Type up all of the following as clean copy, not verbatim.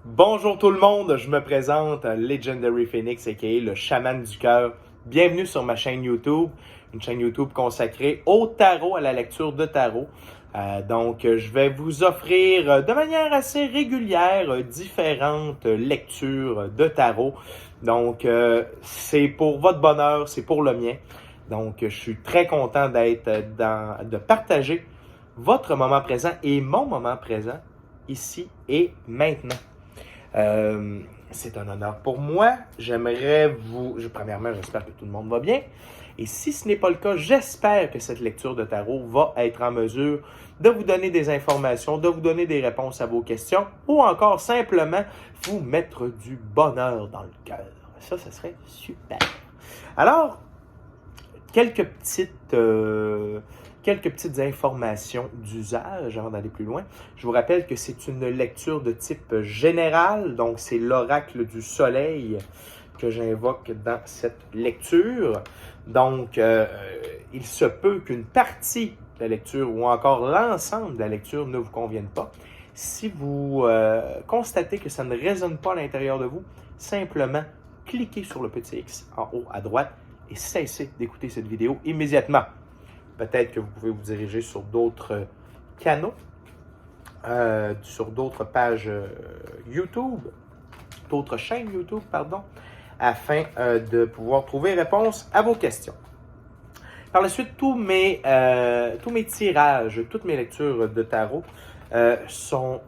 Bonjour tout le monde, je me présente Legendary Phoenix, aka le chaman du cœur. Bienvenue sur ma chaîne YouTube, une chaîne YouTube consacrée au tarot, à la lecture de tarot. Je vais vous offrir de manière assez régulière différentes lectures de tarot. C'est pour votre bonheur, c'est pour le mien. Je suis très content de partager votre moment présent et mon moment présent ici et maintenant. C'est un honneur pour moi. Premièrement, j'espère que tout le monde va bien. Et si ce n'est pas le cas, j'espère que cette lecture de tarot va être en mesure de vous donner des informations, de vous donner des réponses à vos questions ou encore simplement vous mettre du bonheur dans le cœur. Ça serait super. Alors, quelques petites informations d'usage avant d'aller plus loin. Je vous rappelle que c'est une lecture de type général, donc c'est l'oracle du soleil que j'invoque dans cette lecture. Il se peut qu'une partie de la lecture ou encore l'ensemble de la lecture ne vous convienne pas. Si vous constatez que ça ne résonne pas à l'intérieur de vous, simplement cliquez sur le petit X en haut à droite et cessez d'écouter cette vidéo immédiatement. Peut-être que vous pouvez vous diriger sur d'autres canaux, sur d'autres pages YouTube, d'autres chaînes YouTube, afin de pouvoir trouver réponse à vos questions. Par la suite, tous mes tirages, toutes mes lectures de tarot sont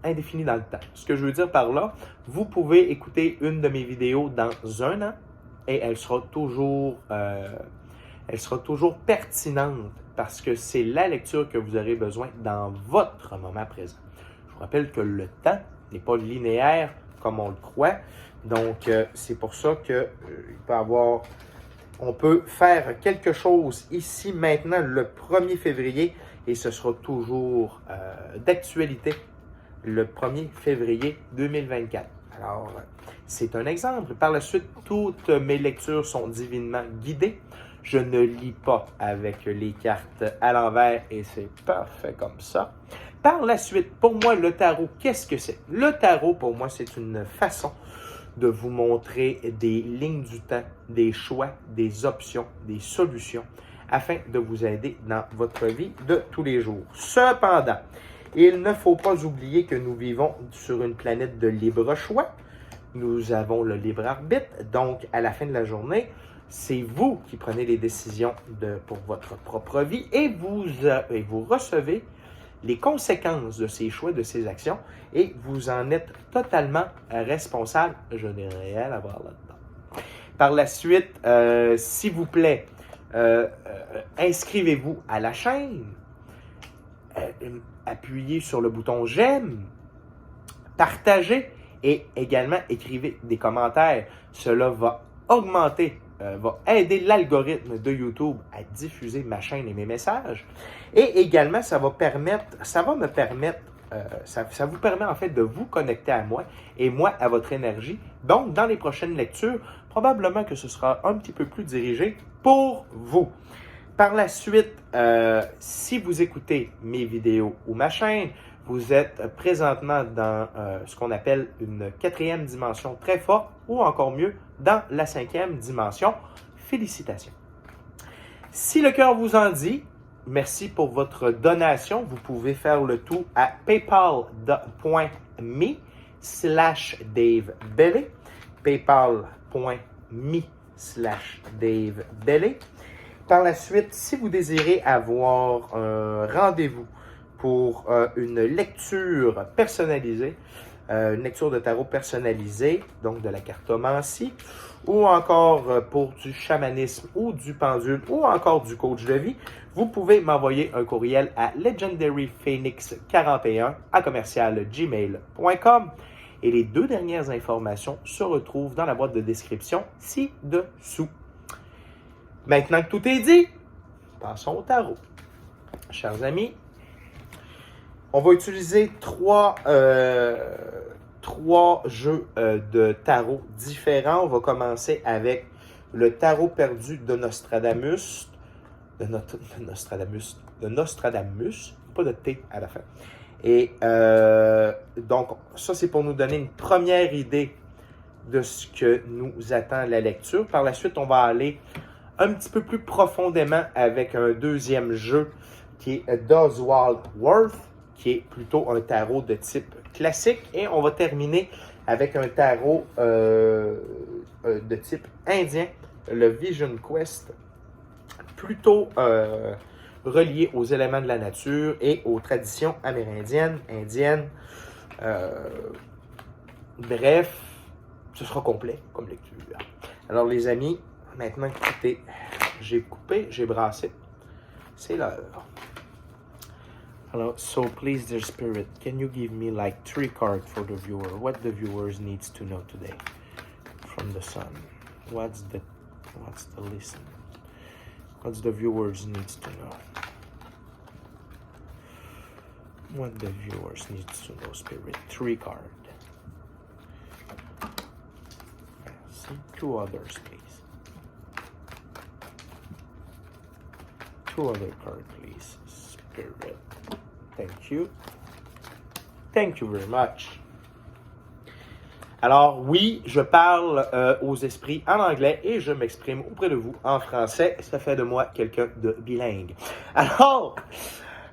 indéfinies dans le temps. Ce que je veux dire par là, vous pouvez écouter une de mes vidéos dans un an et elle sera toujours pertinente parce que c'est la lecture que vous aurez besoin dans votre moment présent. Je vous rappelle que le temps n'est pas linéaire comme on le croit. C'est pour ça on peut faire quelque chose ici maintenant le 1er février et ce sera toujours d'actualité le 1er février 2024. Alors, c'est un exemple. Par la suite, toutes mes lectures sont divinement guidées. Je ne lis pas avec les cartes à l'envers et c'est parfait comme ça. Par la suite, pour moi, le tarot, qu'est-ce que c'est? Le tarot, pour moi, c'est une façon de vous montrer des lignes du temps, des choix, des options, des solutions, afin de vous aider dans votre vie de tous les jours. Cependant, il ne faut pas oublier que nous vivons sur une planète de libre choix. Nous avons le libre arbitre, donc à la fin de la journée, c'est vous qui prenez les décisions pour votre propre vie et vous recevez les conséquences de ces choix, de ces actions et vous en êtes totalement responsable. Je n'ai rien à voir là-dedans. Par la suite, s'il vous plaît, inscrivez-vous à la chaîne, appuyez sur le bouton j'aime, partagez et également écrivez des commentaires. Cela va va aider l'algorithme de YouTube à diffuser ma chaîne et mes messages. Et également, ça vous permet en fait de vous connecter à moi et moi à votre énergie. Donc, dans les prochaines lectures, probablement que ce sera un petit peu plus dirigé pour vous. Par la suite, si vous écoutez mes vidéos ou ma chaîne, vous êtes présentement dans ce qu'on appelle une 4e dimension très forte ou encore mieux, dans la 5e dimension. Félicitations. Si le cœur vous en dit, merci pour votre donation. Vous pouvez faire le tout à paypal.me/DaveBellé. paypal.me/DaveBellé. Par la suite, si vous désirez avoir un rendez-vous pour une lecture personnalisée, une lecture de tarot personnalisée, donc de la cartomancie, ou encore pour du chamanisme ou du pendule, ou encore du coach de vie, vous pouvez m'envoyer un courriel à legendaryphoenix41@gmail.com et les 2 dernières informations se retrouvent dans la boîte de description ci-dessous. Maintenant que tout est dit, passons au tarot. Chers amis, on va utiliser trois jeux de tarot différents. On va commencer avec le tarot perdu de Nostradamus. De Nostradamus, pas de T à la fin. Et donc, ça, c'est pour nous donner une première idée de ce que nous attend la lecture. Par la suite, on va aller un petit peu plus profondément avec un deuxième jeu qui est d'Oswald Worth, qui est plutôt un tarot de type classique. Et on va terminer avec un tarot de type indien, le Vision Quest, plutôt relié aux éléments de la nature et aux traditions amérindiennes, indiennes. Bref, ce sera complet comme lecture. Alors les amis, maintenant que j'ai coupé, j'ai brassé, c'est l'heure. Alors, so please, dear spirit, can you give me like 3 cards for the viewer? What the viewers needs to know today from the sun? What's the lesson? What the viewers needs to know? What the viewers needs to know, spirit? 3 cards. Merci. 2 others, please. 2 other cards, please, spirit. Thank you. Thank you very much. Alors oui, je parle aux esprits en anglais et je m'exprime auprès de vous en français. Ça fait de moi quelqu'un de bilingue. Alors,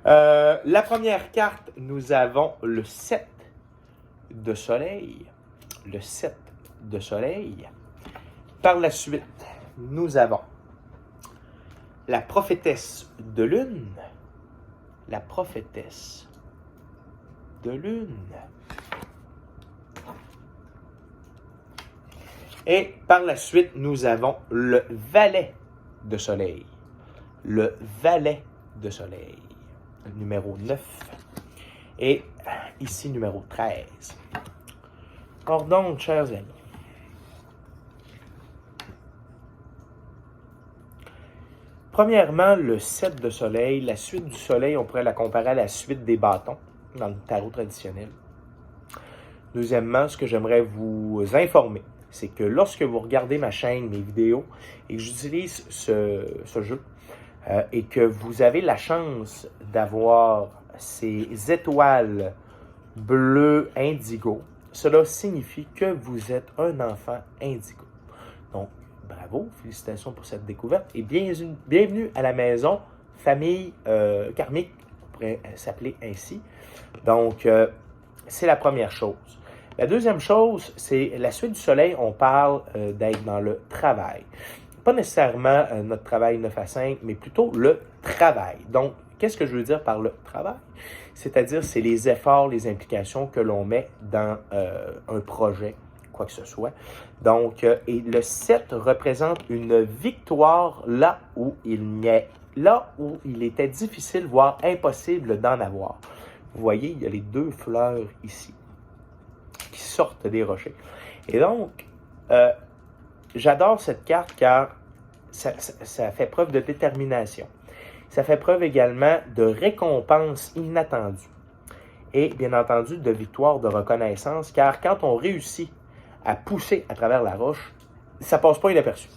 la première carte, nous avons le 7 de soleil. Le 7 de soleil. Par la suite, nous avons la prophétesse de lune. La prophétesse de lune. Et par la suite, nous avons le valet de soleil. Le valet de soleil. Numéro 9. Et ici, numéro 13. Or donc, chers amis, premièrement, le 7 de soleil, la suite du soleil, on pourrait la comparer à la suite des bâtons dans le tarot traditionnel. Deuxièmement, ce que j'aimerais vous informer, c'est que lorsque vous regardez ma chaîne, mes vidéos, et que j'utilise ce jeu, et que vous avez la chance d'avoir ces étoiles bleues indigo, cela signifie que vous êtes un enfant indigo. Donc, bravo, félicitations pour cette découverte et bienvenue à la maison famille karmique, on pourrait s'appeler ainsi. Donc, c'est la première chose. La deuxième chose, c'est la suite du soleil, on parle d'être dans le travail. Pas nécessairement notre travail 9 à 5, mais plutôt le travail. Donc, qu'est-ce que je veux dire par le travail? C'est-à-dire, c'est les efforts, les implications que l'on met dans un projet, quoi que ce soit. Donc, et le 7 représente une victoire là où il était difficile, voire impossible d'en avoir. Vous voyez, il y a les 2 fleurs ici qui sortent des rochers. Et donc, j'adore cette carte car ça fait preuve de détermination. Ça fait preuve également de récompense inattendue. Et bien entendu, de victoire, de reconnaissance, car quand on réussit à pousser à travers la roche, ça ne passe pas inaperçu.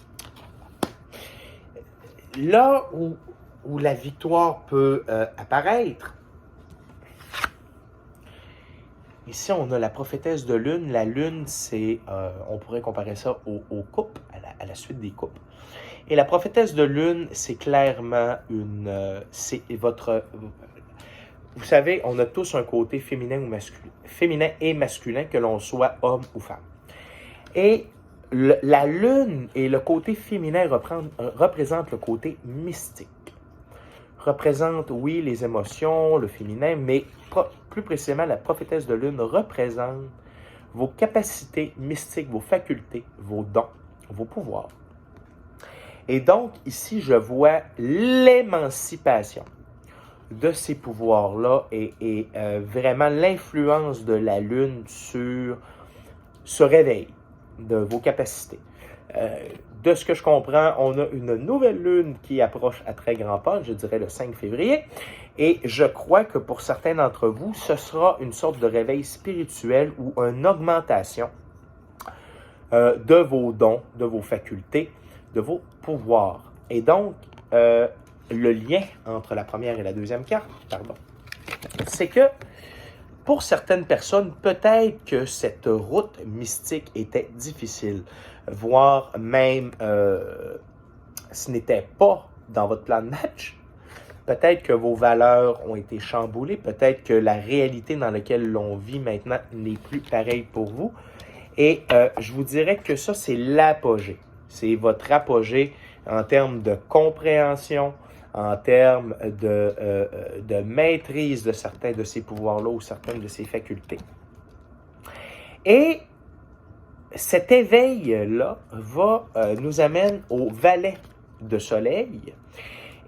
Là où la victoire peut apparaître, ici on a la prophétesse de lune. La lune, c'est, on pourrait comparer ça aux coupes, à la suite des coupes. Et la prophétesse de lune, c'est clairement c'est votre... Vous savez, on a tous un côté féminin ou masculin, féminin et masculin, que l'on soit homme ou femme. Et la lune et le côté féminin représente le côté mystique. Représente, oui, les émotions, le féminin, mais plus précisément, la prophétesse de lune représente vos capacités mystiques, vos facultés, vos dons, vos pouvoirs. Et donc, ici, je vois l'émancipation de ces pouvoirs-là et vraiment l'influence de la lune sur ce réveil de vos capacités. De ce que je comprends, on a une nouvelle lune qui approche à très grands pas, je dirais le 5 février, et je crois que pour certains d'entre vous, ce sera une sorte de réveil spirituel ou une augmentation de vos dons, de vos facultés, de vos pouvoirs. Et donc, le lien entre la première et la deuxième carte, c'est que pour certaines personnes, peut-être que cette route mystique était difficile, voire même ce n'était pas dans votre plan de match. Peut-être que vos valeurs ont été chamboulées, peut-être que la réalité dans laquelle l'on vit maintenant n'est plus pareille pour vous. Et je vous dirais que ça, c'est l'apogée. C'est votre apogée en termes de compréhension, en termes de maîtrise de certains de ces pouvoirs-là ou certaines de ces facultés. Et cet éveil-là nous amène au valet de soleil.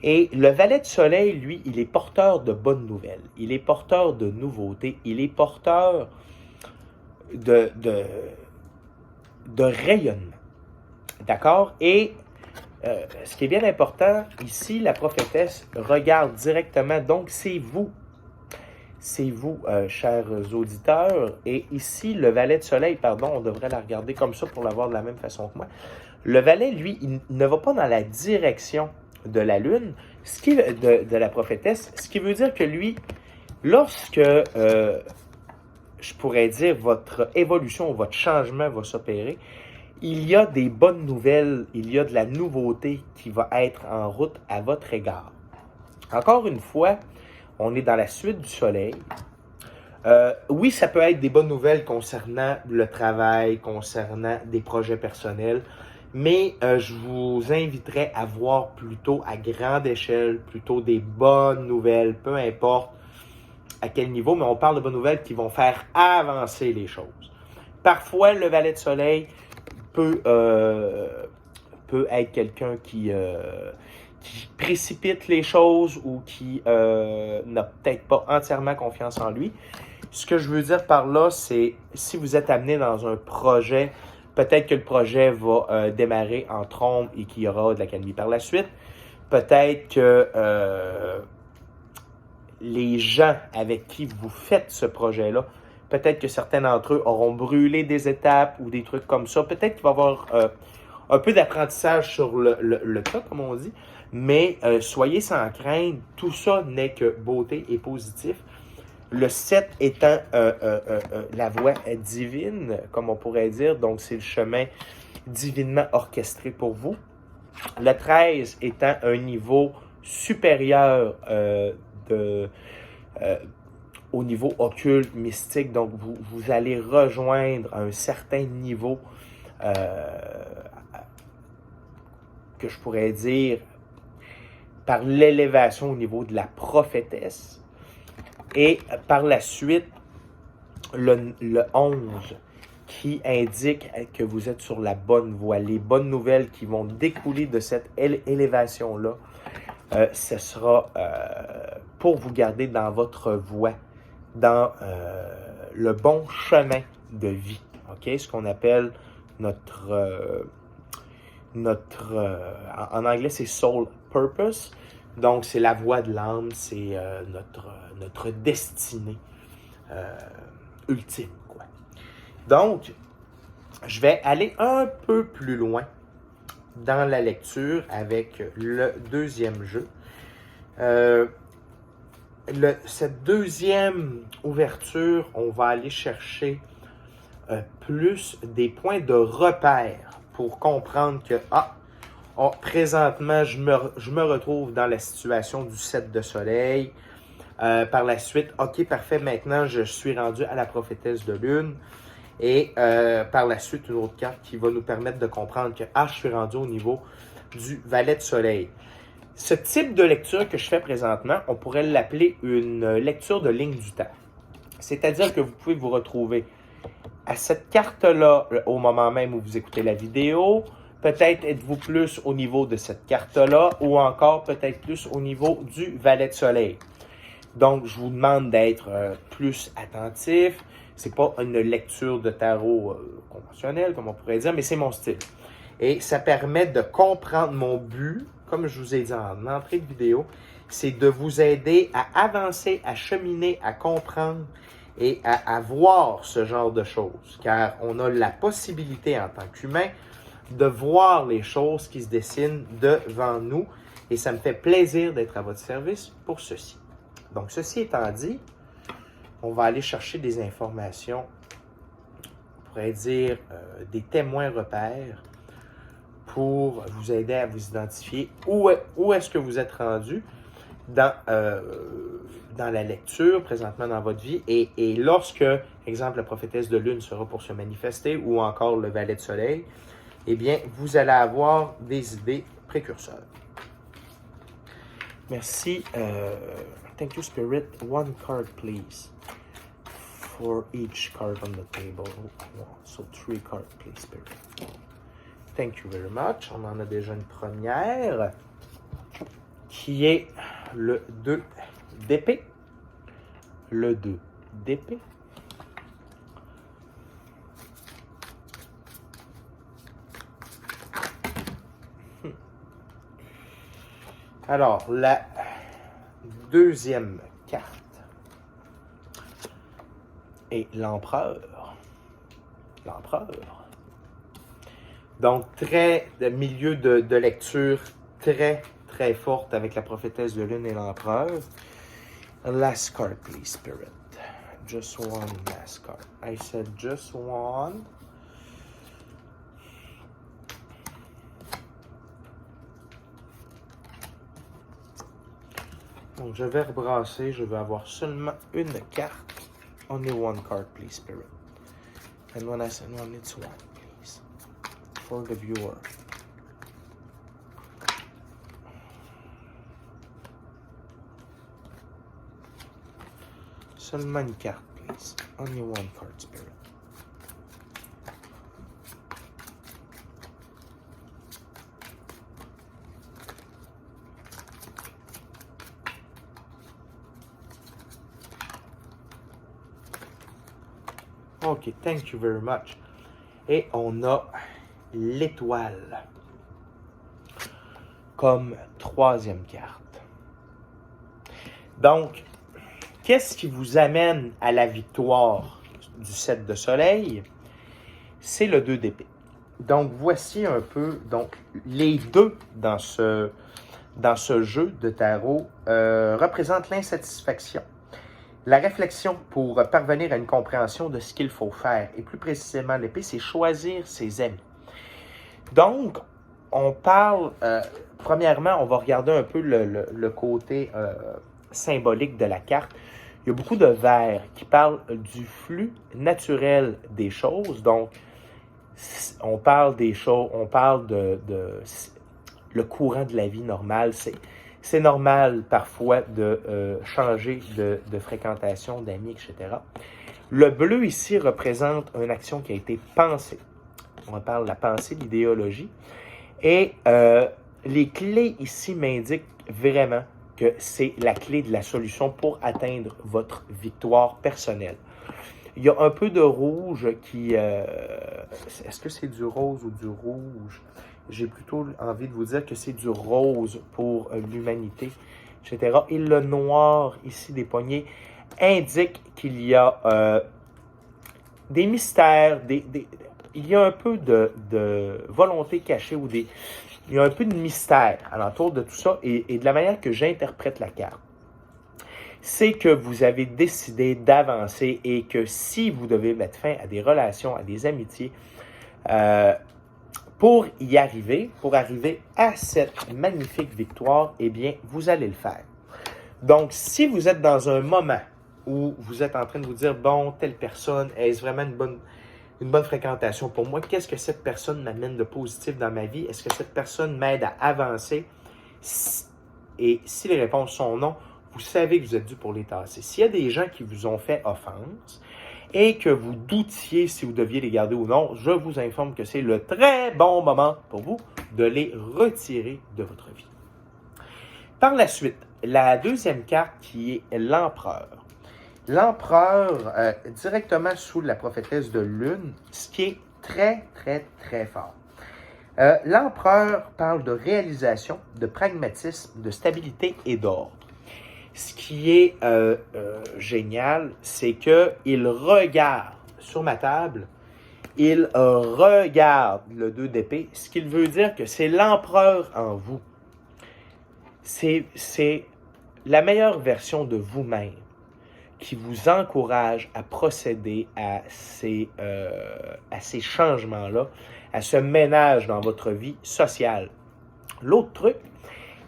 Et le valet de soleil, lui, il est porteur de bonnes nouvelles. Il est porteur de nouveautés. Il est porteur de rayonnement. D'accord? Et ce qui est bien important, ici, la prophétesse regarde directement. Donc, c'est vous. C'est vous, chers auditeurs. Et ici, le valet de soleil, pardon, on devrait la regarder comme ça pour la voir de la même façon que moi. Le valet, lui, il ne va pas dans la direction de la lune, de la prophétesse, ce qui veut dire que lui, lorsque, je pourrais dire, votre évolution, votre changement va s'opérer, il y a des bonnes nouvelles, il y a de la nouveauté qui va être en route à votre égard. Encore une fois, on est dans la suite du soleil. Oui, ça peut être des bonnes nouvelles concernant le travail, concernant des projets personnels, mais je vous inviterais à voir plutôt à grande échelle, plutôt des bonnes nouvelles, peu importe à quel niveau, mais on parle de bonnes nouvelles qui vont faire avancer les choses. Parfois, le valet de soleil peut être quelqu'un qui précipite les choses ou qui n'a peut-être pas entièrement confiance en lui. Ce que je veux dire par là, c'est si vous êtes amené dans un projet, peut-être que le projet va démarrer en trombe et qu'il y aura de l'accalmie par la suite. Peut-être que les gens avec qui vous faites ce projet-là, peut-être que certains d'entre eux auront brûlé des étapes ou des trucs comme ça. Peut-être qu'il va y avoir un peu d'apprentissage sur le tas, comme on dit. Mais soyez sans crainte, tout ça n'est que beauté et positif. Le 7 étant la voie divine, comme on pourrait dire, donc c'est le chemin divinement orchestré pour vous. Le 13 étant un niveau supérieur au niveau occulte, mystique, donc vous allez rejoindre un certain niveau que je pourrais dire par l'élévation au niveau de la prophétesse. Et par la suite, le 11 qui indique que vous êtes sur la bonne voie. Les bonnes nouvelles qui vont découler de cette élévation-là, ce sera pour vous garder dans votre voie, dans le bon chemin de vie. Okay? Ce qu'on appelle en anglais, c'est soul purpose. Donc, c'est la voie de l'âme, c'est notre destinée ultime, quoi. Donc, je vais aller un peu plus loin dans la lecture avec le deuxième jeu. Cette deuxième ouverture, on va aller chercher plus des points de repère pour comprendre que, présentement, je me retrouve dans la situation du 7 de soleil. Par la suite, OK, parfait, maintenant, je suis rendu à la prophétesse de lune. Et par la suite, une autre carte qui va nous permettre de comprendre que, je suis rendu au niveau du valet de soleil. Ce type de lecture que je fais présentement, on pourrait l'appeler une lecture de ligne du temps. C'est-à-dire que vous pouvez vous retrouver à cette carte-là au moment même où vous écoutez la vidéo. Peut-être êtes-vous plus au niveau de cette carte-là ou encore peut-être plus au niveau du valet de soleil. Donc, je vous demande d'être plus attentif. C'est pas une lecture de tarot conventionnelle, comme on pourrait dire, mais c'est mon style. Et ça permet de comprendre mon but, comme je vous ai dit en entrée de vidéo, c'est de vous aider à avancer, à cheminer, à comprendre et à voir ce genre de choses. Car on a la possibilité en tant qu'humain de voir les choses qui se dessinent devant nous. Et ça me fait plaisir d'être à votre service pour ceci. Donc, ceci étant dit, on va aller chercher des informations, on pourrait dire des témoins repères pour vous aider à vous identifier où est-ce que vous êtes rendu dans la lecture présentement dans votre vie et lorsque, exemple, la prophétesse de lune sera pour se manifester ou encore le valet de soleil, eh bien, vous allez avoir des idées précurseurs. Merci. Thank you, Spirit. One card, please. For each card on the table. So 3 cards, please, Spirit. Thank you very much. On en a déjà une première qui est le 2 d'épée. Le 2 d'épée. Alors, la deuxième carte est l'empereur. L'empereur. Donc, de milieu de lecture très, très forte avec la prophétesse de lune et l'empereur. Last card, please, Spirit. Just one last card. I said just one. Donc, je vais rebrasser. Je vais avoir seulement une carte. Only one card, please, Spirit. And when I said one, it's one, please. For the viewer. Seulement une carte, please. Only one card, Spirit. OK, thank you very much. Et on a l'étoile comme troisième carte. Donc, qu'est-ce qui vous amène à la victoire du 7 de soleil? C'est le 2 d'épée. Donc, voici un peu les deux dans ce jeu de tarot représentent l'insatisfaction. La réflexion pour parvenir à une compréhension de ce qu'il faut faire. Et plus précisément, l'épée, c'est choisir ses amis. Donc, on parle, premièrement, on va regarder un peu le côté symbolique de la carte. Il y a beaucoup de vers qui parlent du flux naturel des choses. Donc, on parle des choses, on parle de le courant de la vie normale. C'est normal parfois de changer de fréquentation, d'amis, etc. Le bleu ici représente une action qui a été pensée. On parle de la pensée, de l'idéologie. Et les clés ici m'indiquent vraiment que c'est la clé de la solution pour atteindre votre victoire personnelle. Il y a un peu de rouge qui... est-ce que c'est du rose ou du rouge? J'ai plutôt envie de vous dire que c'est du rose pour l'humanité, etc. Et le noir, ici, des poignées, indique qu'il y a des mystères, il y a un peu de volonté cachée ou il y a un peu de mystère alentour de tout ça et de la manière que j'interprète la carte. C'est que vous avez décidé d'avancer et que si vous devez mettre fin à des relations, à des amitiés, pour arriver à cette magnifique victoire, eh bien, vous allez le faire. Donc, si vous êtes dans un moment où vous êtes en train de vous dire, bon, telle personne, est-ce vraiment une bonne fréquentation pour moi? Qu'est-ce que cette personne m'amène de positif dans ma vie? Est-ce que cette personne m'aide à avancer? Et si les réponses sont non, vous savez que vous êtes dû pour les tasser. S'il y a des gens qui vous ont fait offense, et que vous doutiez si vous deviez les garder ou non, je vous informe que c'est le très bon moment pour vous de les retirer de votre vie. Par la suite, la deuxième carte qui est l'empereur. L'empereur, directement sous la prophétesse de lune, ce qui est très, très, très fort. L'empereur parle de réalisation, de pragmatisme, de stabilité et d'ordre. Ce qui est génial, c'est qu'il regarde sur ma table, il regarde le 2 d'épée, ce qui veut dire que c'est l'empereur en vous. C'est la meilleure version de vous-même qui vous encourage à procéder à ces changements-là, à ce ménage dans votre vie sociale. L'autre truc,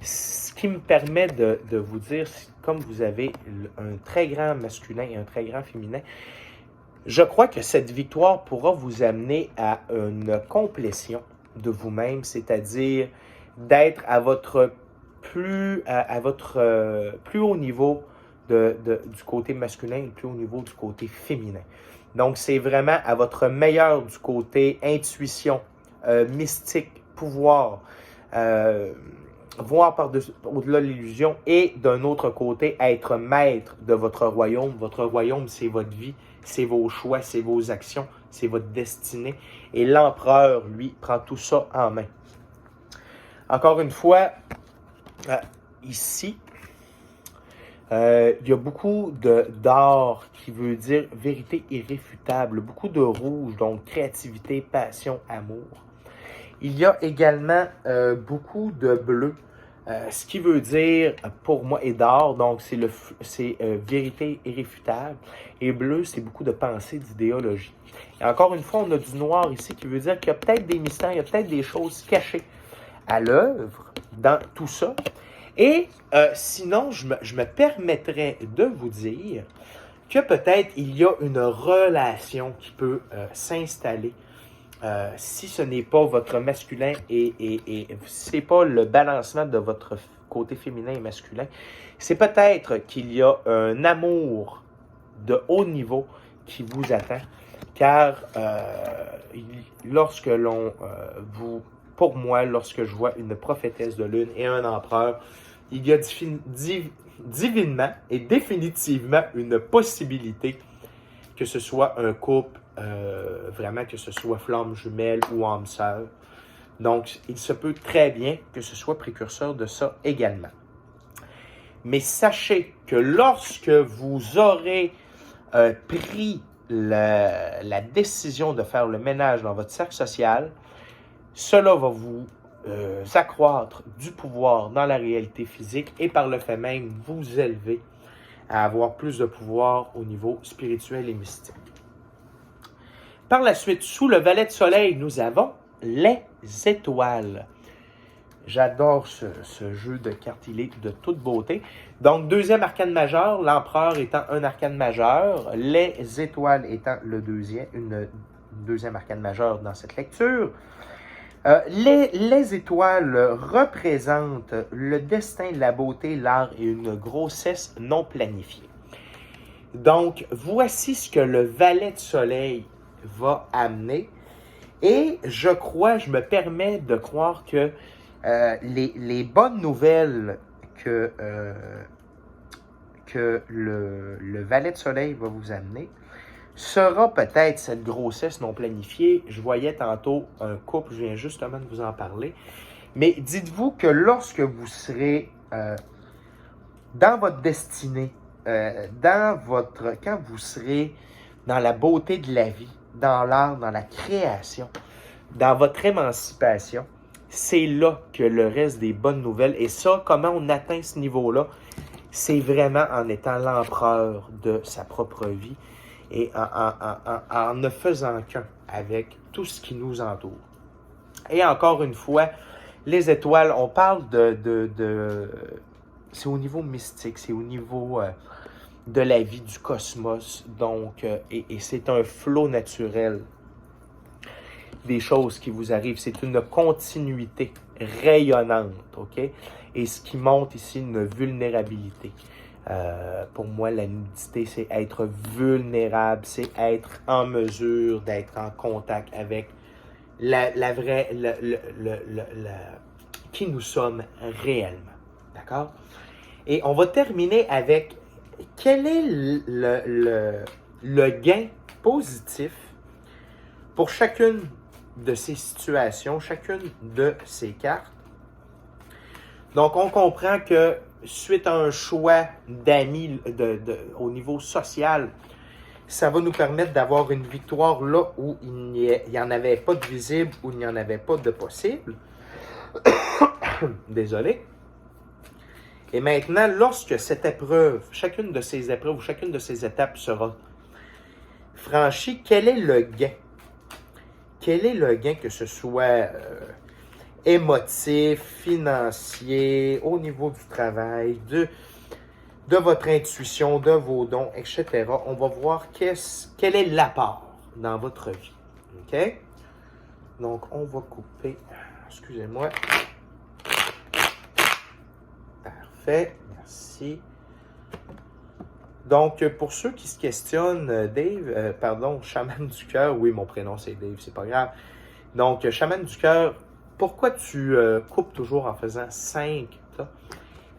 ce qui me permet de vous dire, comme vous avez un très grand masculin et un très grand féminin, je crois que cette victoire pourra vous amener à une complétion de vous-même, c'est-à-dire d'être à votre plus haut niveau du côté masculin et plus haut niveau du côté féminin. Donc, c'est vraiment à votre meilleur du côté intuition, mystique, pouvoir, voir au-delà de l'illusion et d'un autre côté, être maître de votre royaume. Votre royaume, c'est votre vie, c'est vos choix, c'est vos actions, c'est votre destinée. Et l'empereur, lui, prend tout ça en main. Encore une fois, ici, il y a beaucoup d'or qui veut dire vérité irréfutable, beaucoup de rouge, donc créativité, passion, amour. Il y a également beaucoup de bleu, ce qui veut dire pour moi, et d'or, donc c'est vérité irréfutable. Et bleu, c'est beaucoup de pensée, d'idéologie. Et encore une fois, on a du noir ici qui veut dire qu'il y a peut-être des mystères, il y a peut-être des choses cachées à l'œuvre dans tout ça. Et sinon, je me permettrais de vous dire que peut-être il y a une relation qui peut s'installer si ce n'est pas votre masculin et si ce n'est pas le balancement de votre côté féminin et masculin, c'est peut-être qu'il y a un amour de haut niveau qui vous attend, car lorsque pour moi, lorsque je vois une prophétesse de lune et un empereur, il y a divinement et définitivement une possibilité que ce soit un couple, vraiment que ce soit flamme jumelle ou âme sœur. Donc, il se peut très bien que ce soit précurseur de ça également. Mais sachez que lorsque vous aurez pris la décision de faire le ménage dans votre cercle social, cela va vous accroître du pouvoir dans la réalité physique et par le fait même vous élever à avoir plus de pouvoir au niveau spirituel et mystique. Par la suite, sous le valet de soleil, nous avons les étoiles. J'adore ce jeu de cartes, il est de toute beauté. Donc, deuxième arcane majeur, l'empereur étant un arcane majeur, les étoiles étant une deuxième arcane majeur dans cette lecture. Les étoiles représentent le destin, la beauté, l'art et une grossesse non planifiée. Donc, voici ce que le valet de soleil va amener. Et je me permets de croire que les bonnes nouvelles que le valet de soleil va vous amener sera peut-être cette grossesse non planifiée. Je voyais tantôt un couple, je viens justement de vous en parler. Mais dites-vous que lorsque vous serez dans votre destinée, quand vous serez dans la beauté de la vie, dans l'art, dans la création, dans votre émancipation, c'est là que le reste des bonnes nouvelles. Et ça, comment on atteint ce niveau-là? C'est vraiment en étant l'empereur de sa propre vie et en ne faisant qu'un avec tout ce qui nous entoure. Et encore une fois, les étoiles, on parle c'est au niveau mystique, c'est au niveau de la vie, du cosmos, donc, et c'est un flot naturel des choses qui vous arrivent. C'est une continuité rayonnante, OK? Et ce qui montre ici, une vulnérabilité. Pour moi, la nudité, c'est être vulnérable, c'est être en mesure d'être en contact avec qui nous sommes réellement. D'accord? Et on va terminer avec quel est le gain positif pour chacune de ces situations, chacune de ces cartes. Donc, on comprend que suite à un choix d'amis au niveau social, ça va nous permettre d'avoir une victoire là où il n'y en avait pas de visible, où il n'y en avait pas de possible. Désolé. Et maintenant, lorsque cette épreuve, chacune de ces épreuves ou chacune de ces étapes sera franchie, quel est le gain? Quel est le gain, que ce soit émotif, financier, au niveau du travail, de votre intuition, de vos dons, etc. On va voir quel est l'apport dans votre vie. OK? Donc, on va couper. Excusez-moi. Parfait. Merci. Donc, pour ceux qui se questionnent, Dave, Chaman du cœur, oui, mon prénom c'est Dave, c'est pas grave. Donc, Chaman du cœur, pourquoi tu coupes toujours en faisant 5 tas?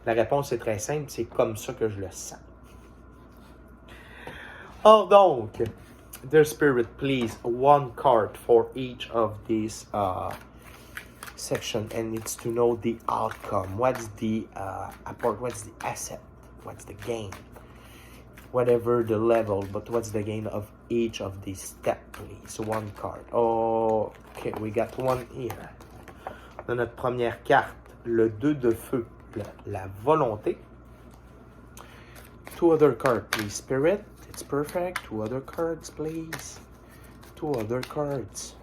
La réponse est très simple, c'est comme ça que je le sens. Or donc, dear Spirit, please, one card for each of these section, and it's to know the outcome. What's the apport? What's the asset? What's the gain? Whatever the level, but what's the gain of each of these steps, please? One card. Oh, okay, we got one here. Dans notre première carte, le 2 de feu, la volonté. 2 other cards, please, Spirit. It's perfect. 2 other cards, please. 2 other cards.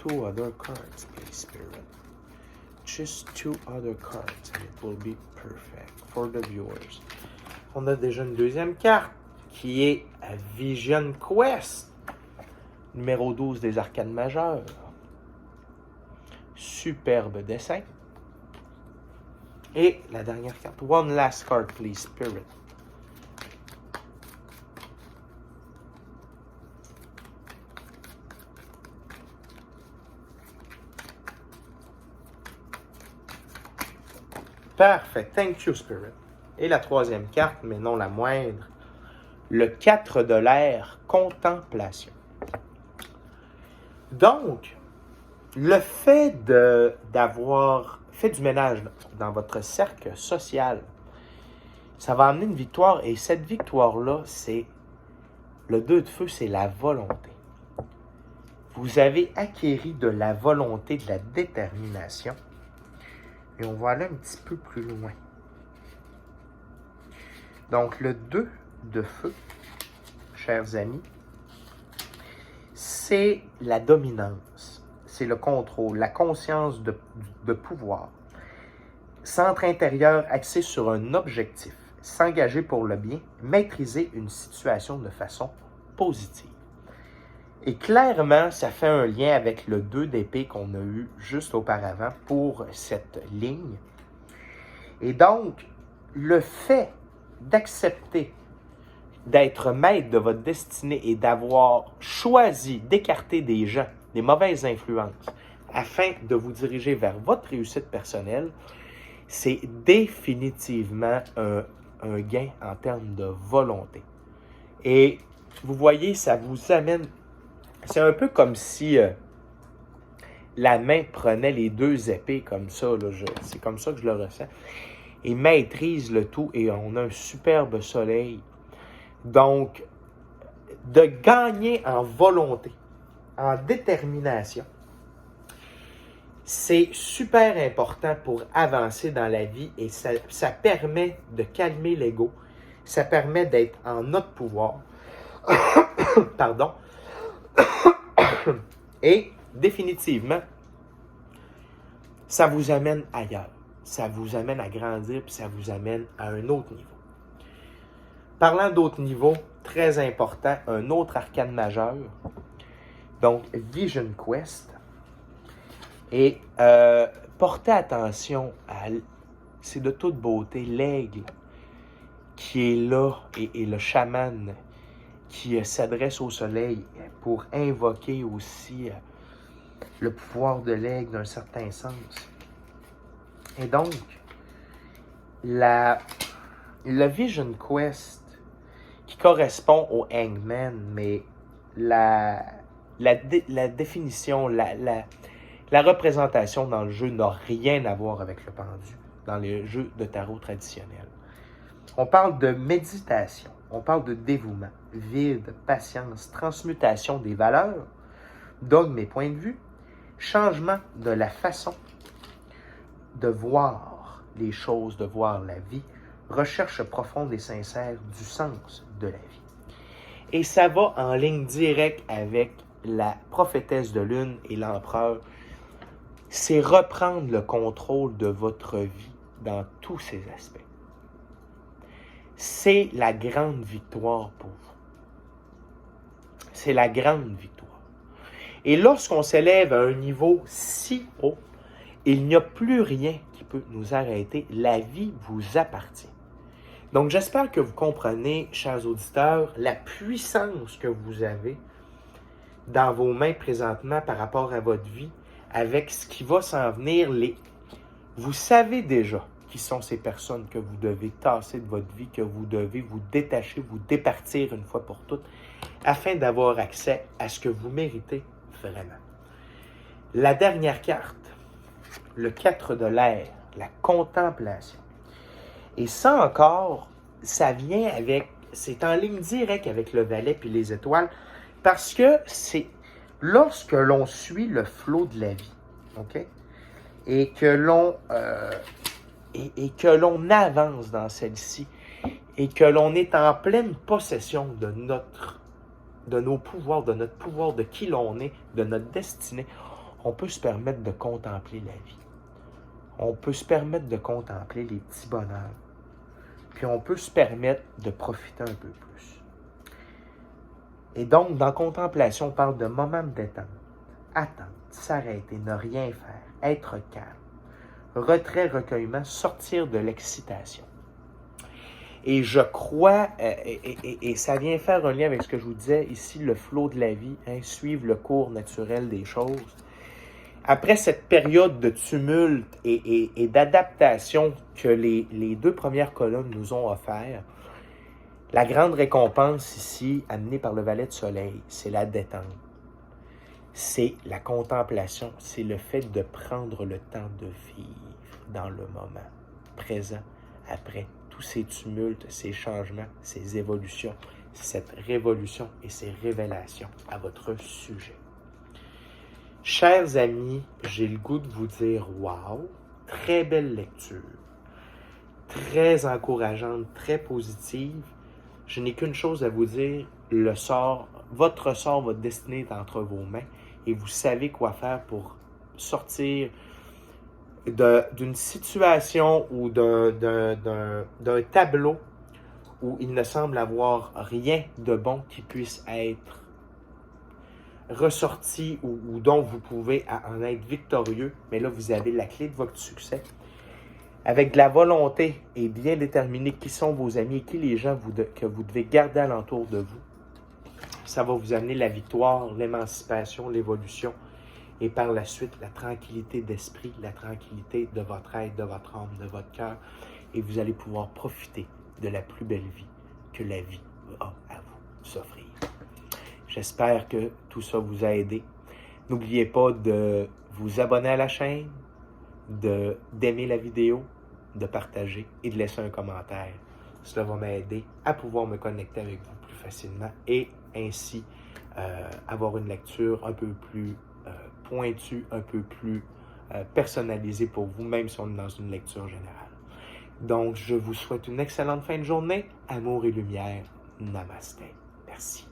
2 other cards, please, Spirit. Just 2 other cards, and it will be perfect for the viewers. On a déjà une deuxième carte, qui est Vision Quest, numéro 12 des arcanes majeures. Superbe dessin. Et la dernière carte. One last card, please, Spirit. Parfait. Thank you, Spirit. Et la troisième carte, mais non la moindre, le 4 de l'air, contemplation. Donc, le fait d'avoir fait du ménage dans votre cercle social, ça va amener une victoire. Et cette victoire-là, c'est le 2 de feu, c'est la volonté. Vous avez acquéri de la volonté, de la détermination. Et on va aller un petit peu plus loin. Donc, le 2 de feu, chers amis, c'est la dominance, c'est le contrôle, la conscience de pouvoir. Centre intérieur axé sur un objectif, s'engager pour le bien, maîtriser une situation de façon positive. Et clairement, ça fait un lien avec le 2 d'épée qu'on a eu juste auparavant pour cette ligne. Et donc, le fait d'accepter d'être maître de votre destinée et d'avoir choisi d'écarter des gens, des mauvaises influences, afin de vous diriger vers votre réussite personnelle, c'est définitivement un gain en termes de volonté. Et vous voyez, ça vous amène... C'est un peu comme si la main prenait les 2 épées comme ça. C'est comme ça que je le ressens. Et maîtrise le tout et on a un superbe soleil. Donc, de gagner en volonté, en détermination, c'est super important pour avancer dans la vie et ça permet de calmer l'ego. Ça permet d'être en notre pouvoir. Pardon. Et définitivement, ça vous amène ailleurs. Ça vous amène à grandir, puis ça vous amène à un autre niveau. Parlant d'autres niveaux, très important, un autre arcane majeur, donc Vision Quest. Et portez attention c'est de toute beauté, l'aigle qui est là et le chaman qui s'adresse au soleil pour invoquer aussi le pouvoir de l'aigle d'un certain sens. Et donc, le Vision Quest qui correspond au Hangman, mais la définition, la représentation dans le jeu n'a rien à voir avec le pendu, dans les jeux de tarot traditionnels. On parle de méditation, on parle de dévouement, vide, patience, transmutation des valeurs, dogmes et points de vue, changement de la façon de voir les choses, de voir la vie, recherche profonde et sincère du sens de la vie. Et ça va en ligne directe avec la prophétesse de lune et l'empereur. C'est reprendre le contrôle de votre vie dans tous ses aspects. C'est la grande victoire pour vous. C'est la grande victoire. Et lorsqu'on s'élève à un niveau si haut, il n'y a plus rien qui peut nous arrêter. La vie vous appartient. Donc, j'espère que vous comprenez, chers auditeurs, la puissance que vous avez dans vos mains présentement par rapport à votre vie, avec ce qui va s'en venir. Vous savez déjà qui sont ces personnes que vous devez tasser de votre vie, que vous devez vous détacher, vous départir une fois pour toutes, afin d'avoir accès à ce que vous méritez vraiment. La dernière carte, le 4 de l'air, la contemplation. Et ça encore, ça vient avec, c'est en ligne directe avec le valet puis les étoiles, parce que c'est lorsque l'on suit le flot de la vie, OK? Et que l'on avance dans celle-ci, et que l'on est en pleine possession de nos pouvoirs, de notre pouvoir, de qui l'on est, de notre destinée, on peut se permettre de contempler la vie. On peut se permettre de contempler les petits bonheurs. Puis on peut se permettre de profiter un peu plus. Et donc, dans contemplation, on parle de moments de détente, attendre, s'arrêter, ne rien faire, être calme, retrait, recueillement, sortir de l'excitation. Et je crois, et ça vient faire un lien avec ce que je vous disais ici, le flot de la vie, suivre le cours naturel des choses. Après cette période de tumulte et d'adaptation que les deux premières colonnes nous ont offert, la grande récompense ici, amenée par le valet de soleil, c'est la détente. C'est la contemplation, c'est le fait de prendre le temps de vivre dans le moment présent, après tous ces tumultes, ces changements, ces évolutions, cette révolution et ces révélations à votre sujet. Chers amis, j'ai le goût de vous dire « Wow », très belle lecture, très encourageante, très positive. Je n'ai qu'une chose à vous dire, votre sort, votre destinée est entre vos mains et vous savez quoi faire pour sortir d'une situation ou d'un tableau où il ne semble avoir rien de bon qui puisse être ressorti ou dont vous pouvez en être victorieux, mais là, vous avez la clé de votre succès. Avec de la volonté et bien déterminer qui sont vos amis et qui les gens que vous devez garder alentour de vous, ça va vous amener la victoire, l'émancipation, l'évolution et par la suite, la tranquillité d'esprit, la tranquillité de votre être, de votre âme, de votre cœur et vous allez pouvoir profiter de la plus belle vie que la vie a à vous s'offrir. J'espère que tout ça vous a aidé. N'oubliez pas de vous abonner à la chaîne, d'aimer la vidéo, de partager et de laisser un commentaire. Cela va m'aider à pouvoir me connecter avec vous plus facilement et ainsi avoir une lecture un peu plus pointue, un peu plus personnalisée pour vous, même si on est dans une lecture générale. Donc, je vous souhaite une excellente fin de journée. Amour et lumière. Namasté. Merci.